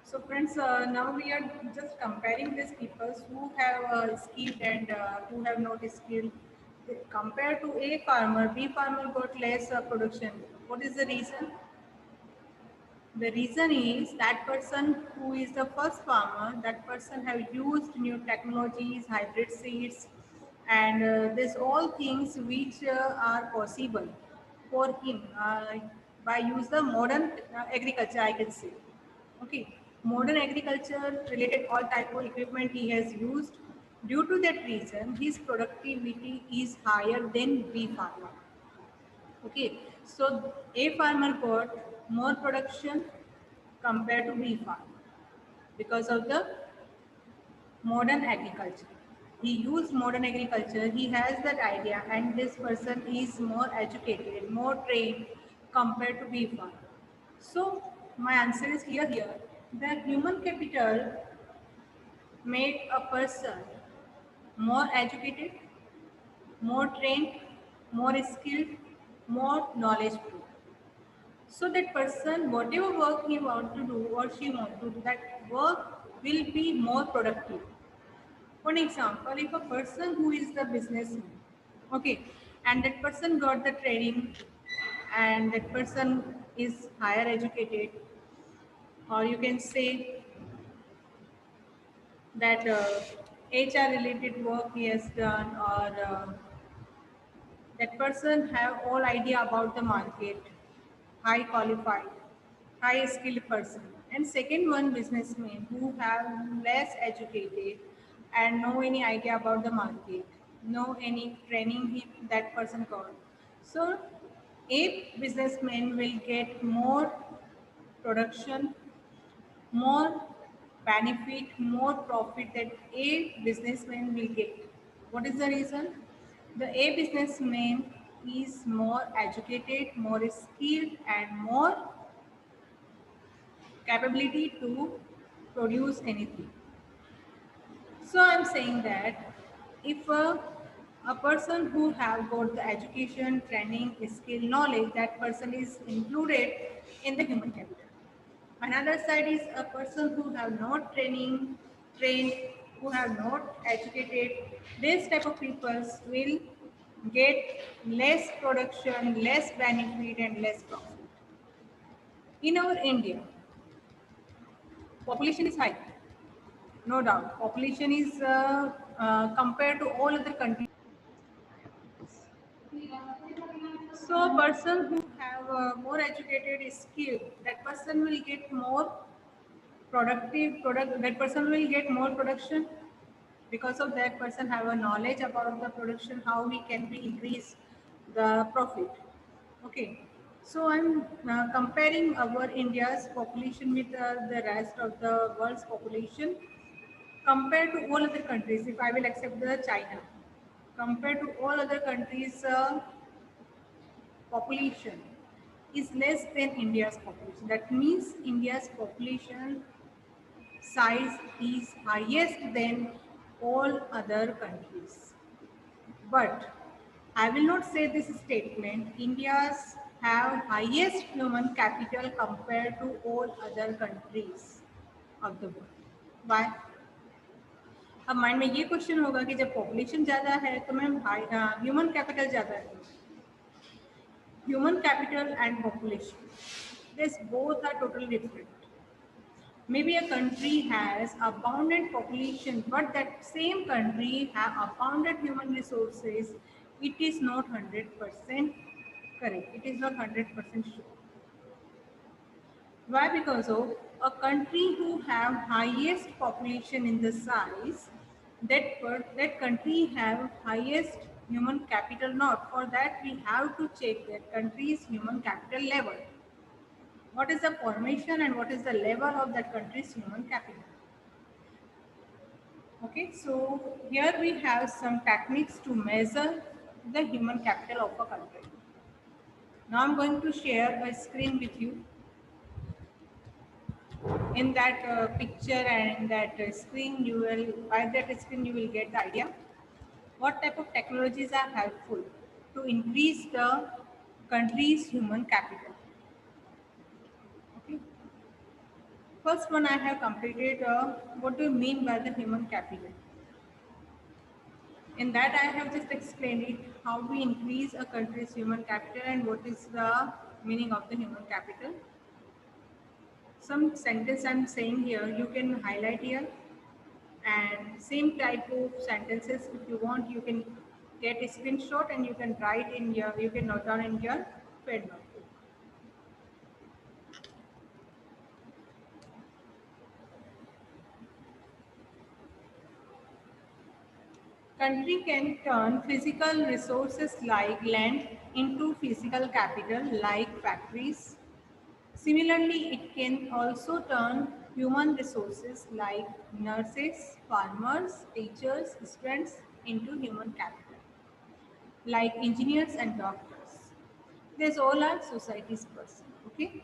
So friends, now we are just comparing these people who have skilled and who have not skilled. Compared to A farmer, B farmer got less production. What is the reason? The reason is that person who is the first farmer, that person have used new technologies, hybrid seeds, and this all things which are possible for him by use the modern agriculture, I can say. Okay, modern agriculture related all type of equipment he has used. Due to that reason, his productivity is higher than B farmer. Okay, so A farmer got more production compared to B farmer because of the modern agriculture. He used modern agriculture, he has that idea, and this person is more educated, more trained compared to B farmer. So my answer is clear here. The human capital make a person more educated, more trained, more skilled, more knowledgeable. So that person, whatever work he want to do or she want to do, that work will be more productive. For example, if a person who is the businessman, okay, and that person got the training and that person is higher educated, or you can say that HR related work he has done, or that person have all idea about the market, high qualified, high skilled person. And second one, businessmen who have less educated and no any idea about the market, no any training that person got. So a businessman will get more production, more benefit, more profit that a businessman will get. What is the reason? The A businessman is more educated, more skilled, and more capability to produce anything. So I'm saying that if a person who have got the education, training, skill, knowledge, that person is included in the human capital. Another side is a person who have not trained, who have not educated. This type of people will get less production, less benefit, and less profit. In our India, population is high, no doubt. Population is compared to all other countries. So a person who have more educated skill, that person will get more productive product. That person will get more production because of that person have a knowledge about the production, how we can be increase the profit. Okay, so I'm comparing our India's population with the rest of the world's population compared to all other countries. If I will accept the China, compared to all other countries, population is less than India's population. That means India's population size is highest than all other countries. But I will not say this statement. India's have highest human capital compared to all other countries of the world. Why? अब mind में ये question होगा कि जब population ज़्यादा है तो ma'am human capital ज़्यादा है. Human capital and population, this both are totally different. Maybe a country has abundant population, but that same country have abundant human resources. It is not 100% correct. It is not 100% sure. Why? Because of a country who have highest population in the size, that country have highest human capital not. For that we have to check that country's human capital level. What is the formation and what is the level of that country's human capital? Okay, so here we have some techniques to measure the human capital of a country. Now I'm going to share a screen with you. In that picture and in that screen, you will, by that screen, you will get the idea what type of technologies are helpful to increase the country's human capital. Okay. First one I have completed. What do you mean by the human capital? In that I have just explained it, how we increase a country's human capital and what is the meaning of the human capital. Some sentence I'm saying here, you can highlight here, and same type of sentences if you want, you can get a screenshot and you can write in your, you can note down in your pad notebook. Country can turn physical resources like land into physical capital like factories. Similarly, it can also turn human resources like nurses, farmers, teachers, students into human capital, like engineers and doctors. These all are society's person, okay?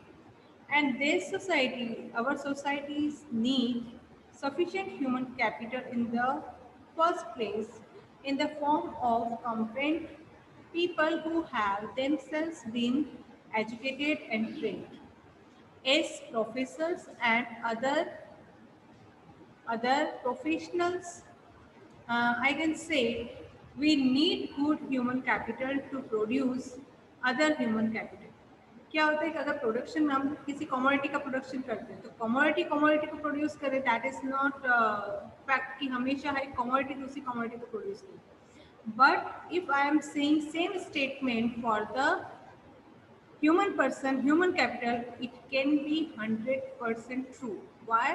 And this society, our societies need sufficient human capital in the first place in the form of competent people who have themselves been educated and trained as professors and other professionals. I can say we need good human capital to produce other human capital. क्या होता है कि अगर production हम किसी commodity का production करते हैं तो कमोडिटी कमोडिटी को प्रोड्यूस करे, दैट इज नॉट फैक्ट कि हमेशा है कमोडिटी दूसरी कमोडिटी को प्रोड्यूस करे. But if I am saying same statement for the human person, human capital, it can be 100% true. Why?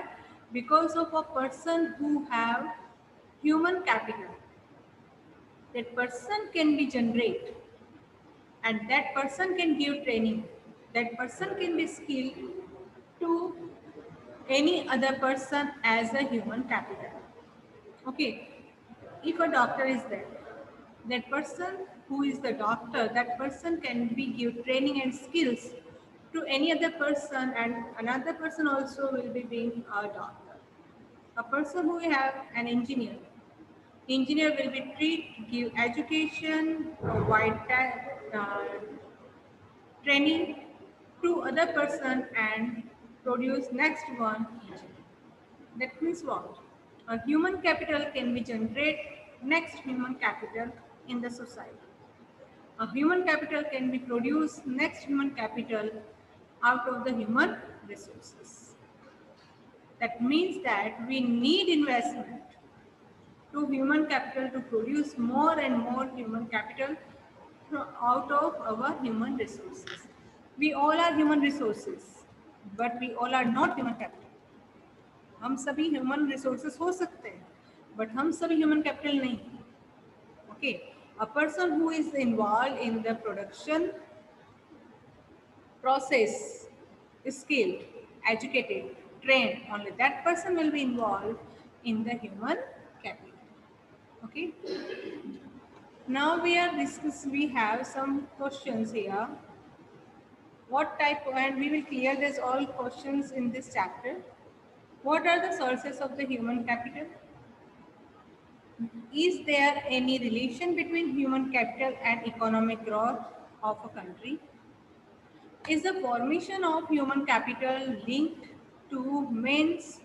Because of a person who have human capital, that person can be generate, and that person can give training, that person can be skilled to any other person as a human capital. Okay, if a doctor is there, that person who is the doctor, that person can be give training and skills to any other person, and another person also will be being a doctor. A person who have an engineer, engineer will be treat, give education, provide training to other person and produce next one engineer. That means what? A human capital can be generate next human capital in the society. A human capital can be produced next human capital out of the human resources. That means that we need investment to human capital to produce more and more human capital out of our human resources. We all are human resources, but we all are not human capital. हम सभी human resources हो सकते हैं, but हम सभी human capital नहीं. Okay, a person who is involve in the production process, skilled, educated, trained, only that person will be involved in the human capital. Okay, now we are discussing, we have some questions here. What type, and we will clear this all questions in this chapter. What are the sources of the human capital? Is there any relation between human capital and economic growth of a country? Is the formation of human capital linked to men's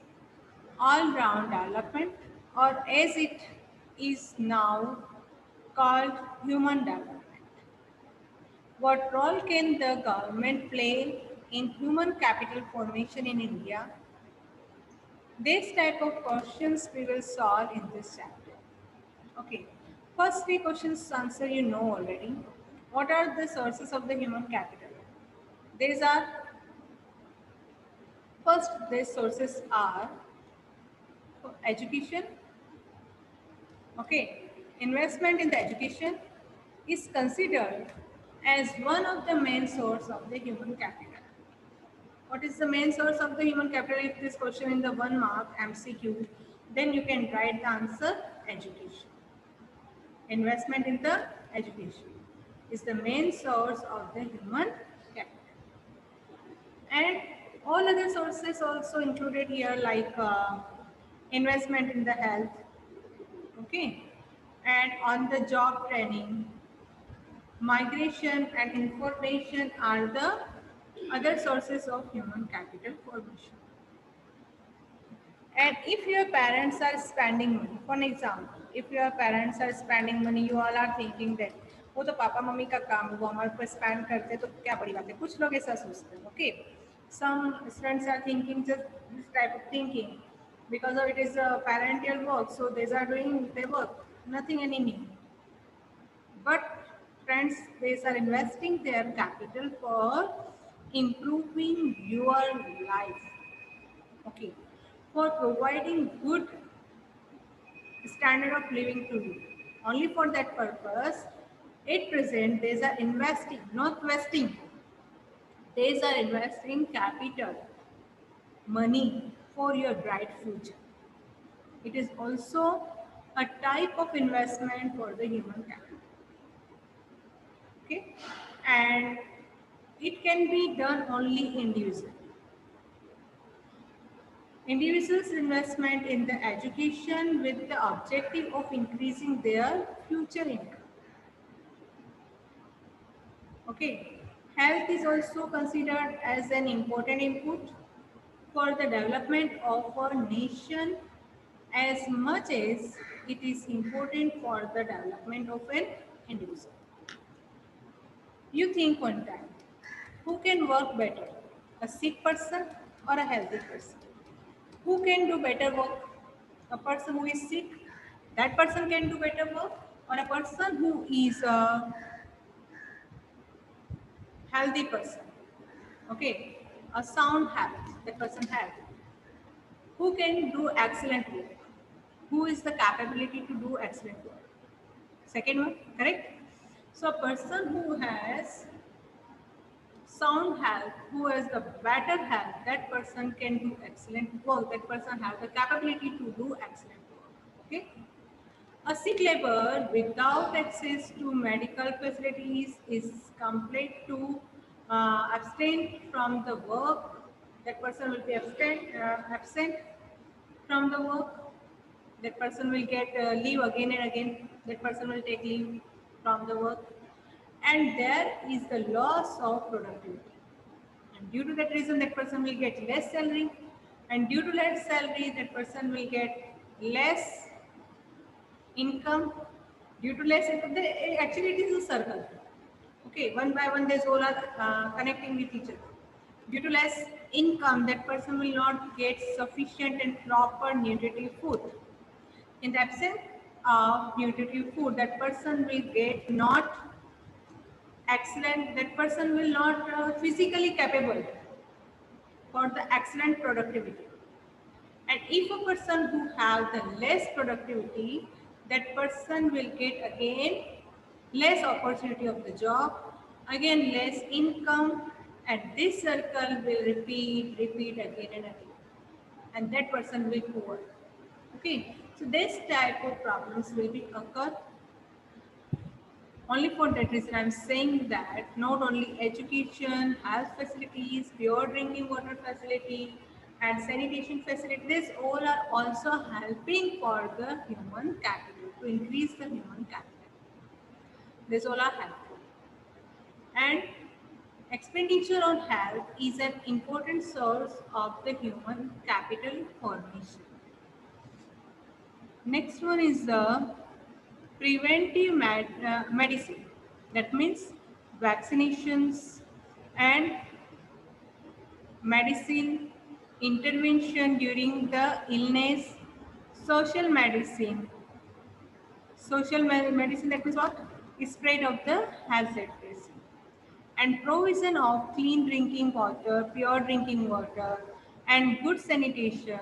all-round development, or as it is now called human development? What role can the government play in human capital formation in India? This type of questions we will solve in this chapter. Okay, first three questions answer you know already. What are the sources of the human capital? These are, first these sources are education. Okay, investment in the education is considered as one of the main source of the human capital. What is the main source of the human capital? If this question in the 1 mark MCQ, then you can write the answer education. Investment in the education is the main source of the human capital. And all other sources also included here, like investment in the health, okay, and on the job training, migration and information are the other sources of human capital formation. And if your parents are spending money, for an example, if your parents are spending money, you all are thinking that वो तो papa mummy का काम है, वो हमारे पर spend करते हैं तो क्या बड़ी बात है, कुछ लोग ऐसा सोचते हैं. Okay, some students are thinking just this type of thinking because of it is a parental work, so they are doing their work, nothing any need. But friends, they are investing their capital for improving your life. Okay, for providing good standard of living to you. Only for that purpose, at present, they are investing, not vesting. They are investing capital, money for your bright future. It is also a type of investment for the human capital. Okay, and it can be done only individually. Individuals' investment in the education with the objective of increasing their future income. Okay, health is also considered as an important input for the development of a nation as much as it is important for the development of an individual. You think one time, who can work better, a sick person or a healthy person? Who can do better work? A person who is sick, that person can do better work, or a person who is a healthy person. Okay, a sound habit that person has. Who can do excellent work? Who is the capability to do excellent work? Second one, correct? So a person who has sound health, who has the better health, that person can do excellent work. That person has the capability to do excellent work. Okay. A sick laborer without access to medical facilities is compelled to abstain from the work. That person will be absent from the work. That person will get leave again and again. That person will take leave from the work. And there is the loss of productivity. And due to that reason, that person will get less salary. And due to less salary, that person will get less income. Due to less income, actually it is a circle. Okay, one by one, these all are connecting with each other. Due to less income, that person will not get sufficient and proper nutritive food. In the absence of nutritive food, that person will get not excellent, that person will not physically capable for the excellent productivity. And if a person who have the less productivity, that person will get again less opportunity of the job, again less income, and this circle will repeat again and again. And that person will poor. Okay, so this type of problems will be occur. Only for that reason, I'm saying that not only education, health facilities, pure drinking water facility, and sanitation facilities, all are also helping for the human capital, to increase the human capital. These all are helpful. And expenditure on health is an important source of the human capital formation. Next one is the preventive medicine. That means vaccinations and medicine intervention during the illness, social medicine. Medicine, that means what? Spread of the hazardous. And provision of clean drinking water, pure drinking water, and good sanitation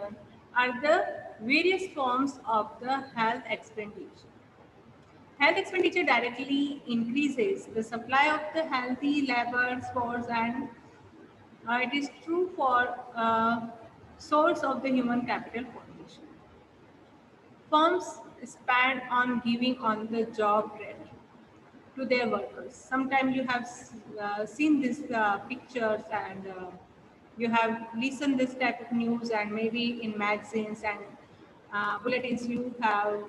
are the various forms of the health expenditure. Health expenditure directly increases the supply of the healthy labor force, and it is true for source of the human capital formation. Firms spend on giving on the job training to their workers. Sometimes you have seen these pictures, and you have listened this type of news, and maybe in magazines and bulletins you have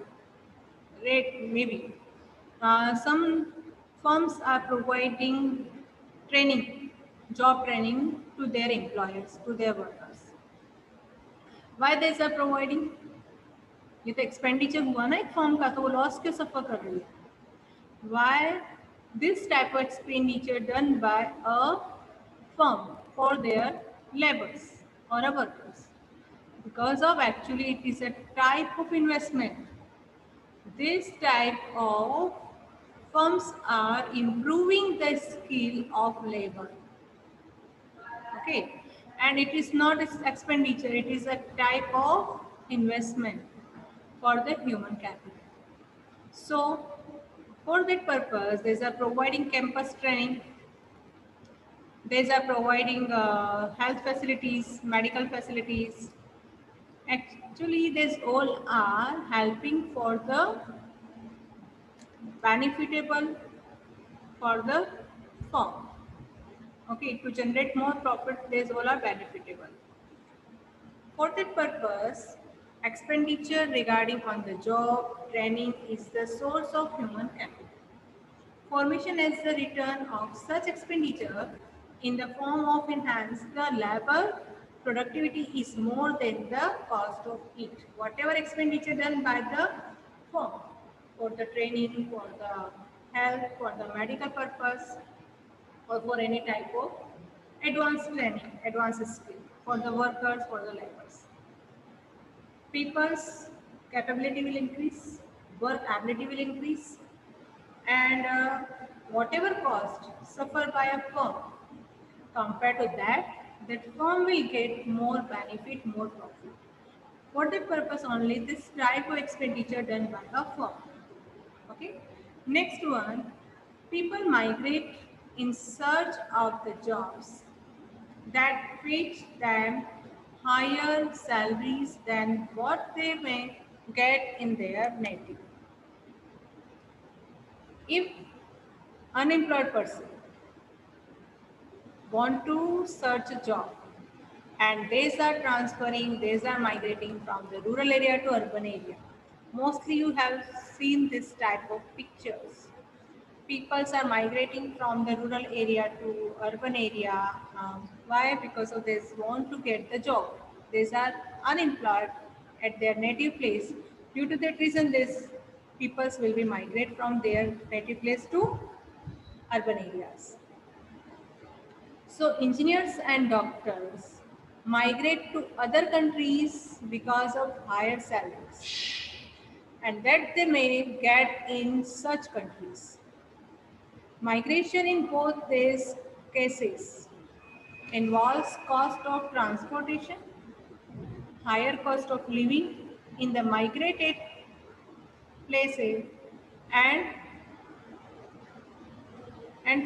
read maybe. Some firms are providing training, job training to their employers, to their workers. Why they are providing? ये तो expenditure हुआ ना एक firm का, तो वो loss क्यों सफर कर रही है? Why this type of expenditure done by a firm for their labors or a workers? Because of actually it is a type of investment. This type of firms are improving the skill of labor. Okay, and it is not expenditure, it is a type of investment for the human capital. So for that purpose, these are providing campus training, these are providing health facilities, medical facilities. Actually, these all are helping for the benefitable for the firm. Okay, to generate more profit, these all are benefitable. For that purpose, expenditure regarding on the job training is the source of human capital. Formation as the return of such expenditure in the form of enhanced the labor productivity is more than the cost of it. Whatever expenditure done by the firm for the training, for the health, for the medical purpose, or for any type of advanced training, advanced skill for the workers, for the laborers. People's capability will increase, work ability will increase, and whatever cost suffered by a firm compared to that firm will get more benefit, more profit. For that purpose only this type of expenditure done by a firm. Okay. Next one, people migrate in search of the jobs that fit them higher salaries than what they may get in their native. If unemployed person want to search a job and they are transferring, they are migrating from the rural area to urban area. Mostly you have seen this type of pictures. People are migrating from the rural area to urban area. Why? Because of they want to get the job. They are unemployed at their native place. Due to that reason, these peoples will be migrate from their native place to urban areas. So engineers and doctors migrate to other countries because of higher salaries and that they may get in such countries. Migration in both these cases involves cost of transportation, higher cost of living in the migrated places and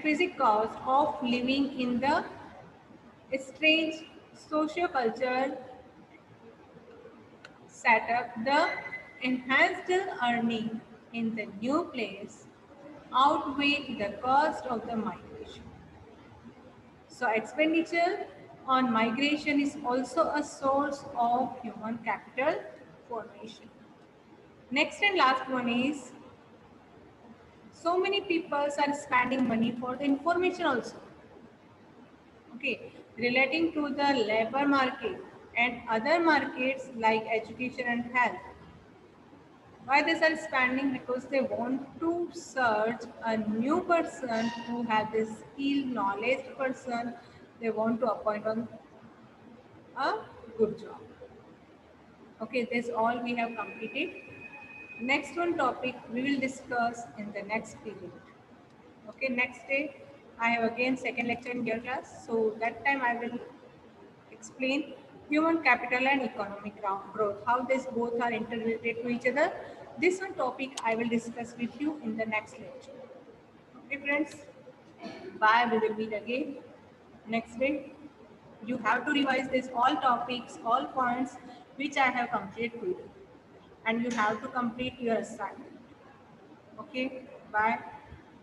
physical cost of living in the strange socio-cultural setup. The enhanced earning in the new place outweigh the cost of the migration. So expenditure on migration is also a source of human capital formation. Next and last one is, so many people are spending money for the information also. Okay, relating to the labor market and other markets like education and health. Why they are spending? Because they want to search a new person who has this skill, knowledge person. They want to appoint on a good job. Okay, this all we have completed. Next one topic we will discuss in the next period. Okay, next day I have again second lecture in your class. So that time I will explain human capital and economic growth, how these both are interrelated to each other. This one topic I will discuss with you in the next lecture. Okay friends, bye, we will meet again next day. You have to revise this all topics, all points which I have completed to you, and you have to complete your assignment. Okay, bye,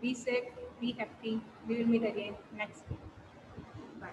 be safe, be happy, we will meet again next week. Bye.